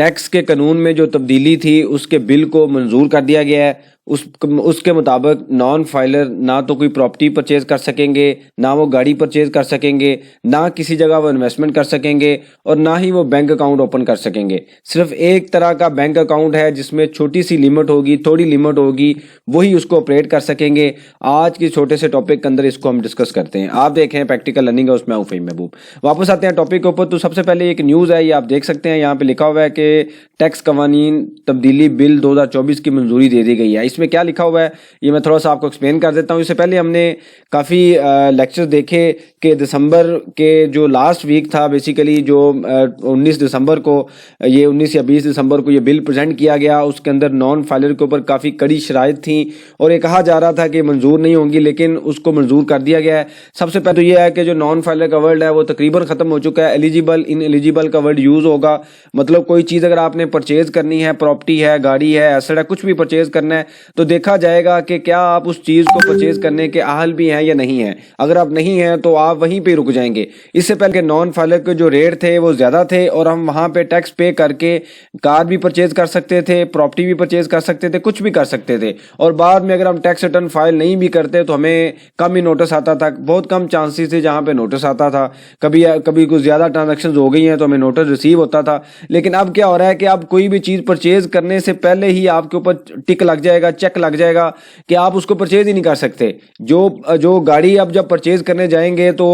Tax के कानून में जो तब्दीली थी उसके बिल को मंजूर कर दिया गया है। उसके मुताबिक नॉन फाइलर ना तो कोई प्रॉपर्टी परचेज कर सकेंगे, ना वो गाड़ी परचेज कर सकेंगे, ना किसी जगह वो इन्वेस्टमेंट कर सकेंगे और ना ही वो बैंक अकाउंट ओपन कर सकेंगे। सिर्फ एक तरह का बैंक अकाउंट है जिसमें छोटी सी लिमिट होगी, थोड़ी लिमिट होगी, वही उसको ऑपरेट कर सकेंगे। आज के छोटे से टॉपिक के अंदर इसको हम डिस्कस करते हैं। आप देखें प्रैक्टिकल लर्निंग है, उसमें फ़हीम महबूब। वापस आते हैं टॉपिक के ऊपर। तो सबसे पहले एक न्यूज़ है, ये आप देख सकते हैं, यहाँ पे लिखा हुआ है कि टैक्स कवानीन तब्दीली बिल 2024 की मंजूरी दे दी गई है। इसमें क्या लिखा हुआ है ये मैं थोड़ा सा आपको एक्सप्लेन कर देता हूँ। इससे पहले हमने काफ़ी लेक्चर देखे कि दिसंबर के जो लास्ट वीक था, बेसिकली जो 19 दिसंबर को, ये 19 या 20 दिसंबर को ये बिल प्रेजेंट किया गया। उसके अंदर नॉन फाइलर के ऊपर काफ़ी कड़ी शराइत थी और ये कहा जा रहा था कि मंजूर नहीं होंगी, लेकिन उसको मंजूर कर दिया गया है। सबसे पहले तो ये है कि जो नॉन फाइलर का वर्ड है वो तकरीबन ख़त्म हो चुका है। एलिजिबल, इन एलिजिबल का वर्ड यूज़ होगा। मतलब कोई चीज़ अगर आपने परचेज करनी है, प्रॉपर्टी है, गाड़ी है, एसेट है, कुछ भी परचेज करना है, तो देखा जाएगा कि क्या आप उस चीज़ को परचेज करने के अहल भी हैं या नहीं हैं। अगर आप नहीं हैं तो आप वहीं पे रुक जाएंगे। इससे पहले के नॉन फाइलर के जो रेट थे वो ज़्यादा थे और हम वहाँ पे टैक्स पे करके कार भी परचेज कर सकते थे, प्रॉपर्टी भी परचेज कर सकते थे, कुछ भी कर सकते थे। और बाद में अगर हम टैक्स रिटर्न फाइल नहीं भी करते तो हमें कम ही नोटिस आता था। बहुत कम चांसेस थे जहाँ पे नोटिस आता था। कभी कुछ ज़्यादा ट्रांजेक्शन हो गई हैं तो हमें नोटिस रिसीव होता था। लेकिन अब क्या हो रहा है कि अब कोई भी चीज़ परचेज करने से पहले ही आपके ऊपर टिक लग जाएगा, चेक लग जाएगा कि आप उसको परचेज ही नहीं कर सकते। जो गाड़ी आप जब परचेज करने जाएंगे तो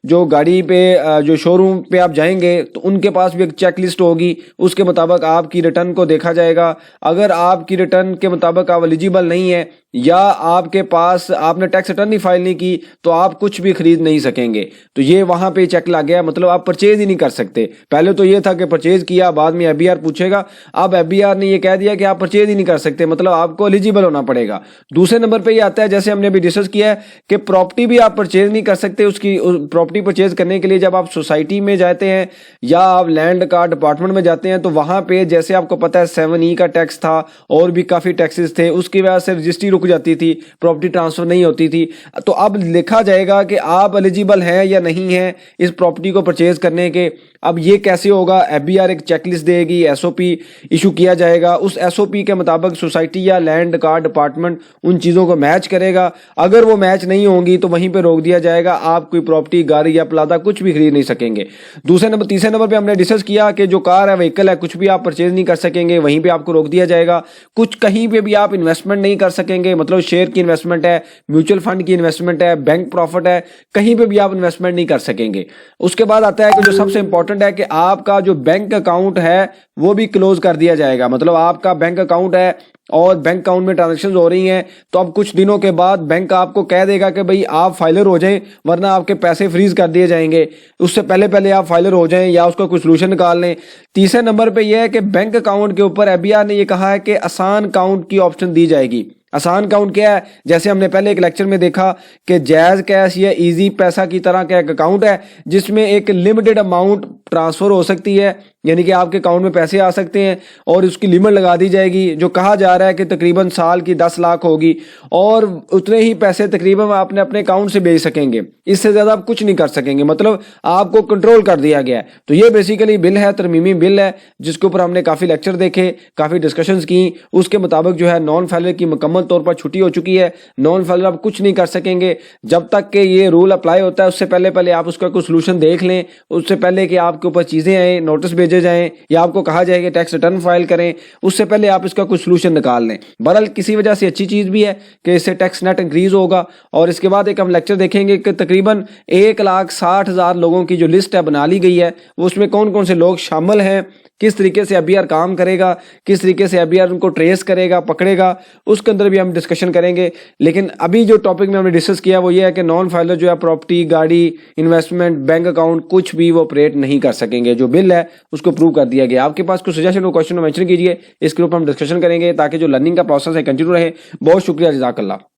जो गाड़ी पे जो शोरूम पे आप जाएंगे तो उनके पास भी एक चेक लिस्ट होगी, उसके मुताबिक आपकी रिटर्न को देखा जाएगा। अगर आपकी रिटर्न के मुताबिक आप एलिजिबल नहीं है या आपके पास आपने टैक्स रिटर्न ही फाइल नहीं की तो आप कुछ भी खरीद नहीं सकेंगे। तो ये वहाँ पे चेक लग गया, मतलब आप परचेज ही नहीं कर सकते। पहले तो ये था कि परचेज किया, बाद में एफबीआर पूछेगा। अब एफबीआर ने ये कह दिया कि आप परचेज ही नहीं कर सकते, मतलब आपको एलिजिबल होना पड़ेगा। दूसरे नंबर पे ये आता है, जैसे हमने अभी डिस्कस किया है, कि प्रॉपर्टी भी आप परचेज नहीं कर सकते। उसकी प्रॉपर्टी परचेज करने के लिए जब आप सोसाइटी में जाते हैं या आप लैंड का डिपार्टमेंट में जाते हैं तो वहाँ पे जैसे आपको पता है 7E का टैक्स था और भी काफ़ी टैक्सेस थे, उसकी वजह से रजिस्ट्री रुक जाती थी, प्रॉपर्टी ट्रांसफर नहीं होती थी। तो अब लिखा जाएगा कि आप एलिजिबल हैं या नहीं हैं इस प्रॉपर्टी को परचेज करने के। अब ये कैसे होगा? एफबीआर एक चेकलिस्ट देगी, एसओपी इशू किया जाएगा। उस एसओपी के मुताबिक सोसाइटी या लैंड का डिपार्टमेंट उन चीज़ों को मैच करेगा। अगर वो मैच नहीं होंगी तो वहीं पे रोक दिया जाएगा, आप कोई प्रॉपर्टी, गाड़ी या प्लाजा कुछ भी खरीद नहीं सकेंगे। तीसरे नंबर पे हमने डिस्कस किया कि जो कार है, व्हीकल है, कुछ भी आप परचेज नहीं कर सकेंगे, वहीं पे आपको रोक दिया जाएगा। कुछ कहीं पे भी आप इन्वेस्टमेंट नहीं कर सकेंगे, मतलब शेयर की इन्वेस्टमेंट है, म्यूचुअल फंड की इन्वेस्टमेंट है, बैंक प्रॉफिट है, कहीं पे भी आप इन्वेस्टमेंट नहीं कर सकेंगे। उसके बाद आता है कि जो सबसे इंपॉर्टेंट है कि आपका जो बैंक अकाउंट है वो भी क्लोज कर दिया जाएगा। मतलब आपका बैंक अकाउंट है और बैंक अकाउंट में ट्रांजैक्शंस हो रही हैं तो अब कुछ दिनों के बाद बैंक आपको कह देगा कि भाई आप फाइलर हो जाएं, वरना आपके पैसे फ्रीज कर दिए जाएंगे। उससे पहले आप फाइलर हो जाएं या उसका कोई सोल्यूशन निकाल लें। तीसरे नंबर पे यह है कि बैंक अकाउंट के ऊपर एफबीआर ने यह कहा है कि आसान अकाउंट की ऑप्शन दी जाएगी। आसान अकाउंट क्या है? जैसे हमने पहले एक लेक्चर में देखा कि जैज़ कैश या इजी पैसा की तरह का एक अकाउंट है जिसमें एक लिमिटेड अमाउंट ट्रांसफ़र हो सकती है, यानी कि आपके अकाउंट में पैसे आ सकते हैं और उसकी लिमिट लगा दी जाएगी, जो कहा जा रहा है कि तकरीबन साल की 10 लाख होगी और उतने ही पैसे तकरीबन आपने अपने अकाउंट से भेज सकेंगे, इससे ज़्यादा आप कुछ नहीं कर सकेंगे। मतलब आपको कंट्रोल कर दिया गया है। तो ये बेसिकली बिल है, तरमीमी बिल है, जिसके ऊपर हमने काफ़ी लेक्चर देखे, काफ़ी डिस्कशंस की। उसके मुताबिक जो है नॉन फाइलर की मुकम्मल तौर पर छुट्टी हो चुकी है। नॉन फाइलर अब कुछ नहीं कर सकेंगे जब तक कि ये रूल अप्लाई होता है। उससे पहले आप उसका कोई सोल्यूशन देख लें, उससे पहले कि आपके ऊपर चीज़ें आए, नोटिस भेजे जाएं या आपको कहा जाए कि टैक्स रिटर्न फाइल करें, उससे पहले आप इसका कोई सोल्यूशन निकाल लें। बहरहाल किसी वजह से अच्छी चीज़ भी है कि इससे टैक्स नेट इंक्रीज होगा। और इसके बाद एक हम लेक्चर देखेंगे कि तकरीबन 1,60,000 लोगों की जो लिस्ट है बना ली गई है, उसमें कौन कौन से लोग शामिल हैं, किस तरीके से एफबीआर काम करेगा, किस तरीके से एफबीआर उनको ट्रेस करेगा, पकड़ेगा, उसके अंदर भी हम डिस्कशन करेंगे। लेकिन अभी जो टॉपिक में हमने डिस्कस किया वो ये है कि नॉन फाइलर जो है प्रॉपर्टी, गाड़ी, इन्वेस्टमेंट, बैंक अकाउंट कुछ भी वो ऑपरेट नहीं कर सकेंगे। जो बिल है उसको प्रूव कर दिया गया। आपके पास कुछ सजेशन और क्वेश्चन मेंशन कीजिए, इसके ऊपर हम डिस्कशन करेंगे ताकि जो लर्निंग का प्रोसेस है कंटिन्यू रहे। बहुत शुक्रिया, जज़ाकल्लाह।